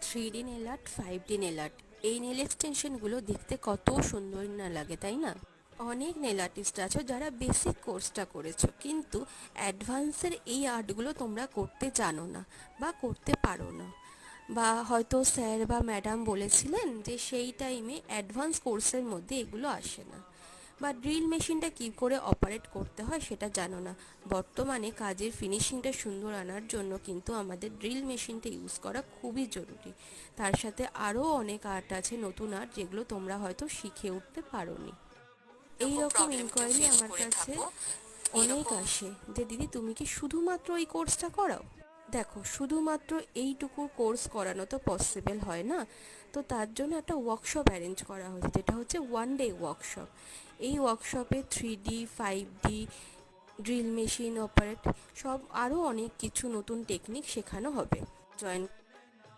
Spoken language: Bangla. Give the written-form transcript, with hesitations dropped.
3D nail art, 5D nail art, এই নেল এক্সটেনশনগুলো দেখতে কত সুন্দর না লাগে, তাই না? অনেক নেল আর্টিস্ট আছো যারা বেসিক কোর্সটা করেছো, কিন্তু অ্যাডভান্সের এই আর্টগুলো তোমরা করতে জানো না বা করতে পারো না, বা হয়তো স্যার বা ম্যাডাম বলেছিলেন যে সেই টাইমে অ্যাডভান্স কোর্সের মধ্যে এগুলো আসে না, বা ড্রিল মেশিনটা কী করে অপারেট করতে হয় সেটা জানো না। বর্তমানে কাজের ফিনিশিংটা সুন্দর আনার জন্য কিন্তু আমাদের ড্রিল মেশিনটা ইউজ করা খুবই জরুরি। তার সাথে আরও অনেক আর্ট আছে, নতুন আর্ট, যেগুলো তোমরা হয়তো শিখে উঠতে পারোনি। এই রকম ইনকোয়ারি আমার কাছে অনেক আসে যে দিদি তুমি কি শুধুমাত্র এই কোর্সটা করাও। দেখো, শুধুমাত্র এইটুকু কোর্স করানো তো পসিবল হয় না, তো তার জন্য একটা ওয়ার্কশপ অ্যারেঞ্জ করা হয়েছে, যেটা হচ্ছে 1 ডে ওয়ার্কশপ। এই ওয়ার্কশপে 3D, 5D, drill machine operate, সব আরও অনেক কিছু নতুন টেকনিক শেখানো হবে। জয়েন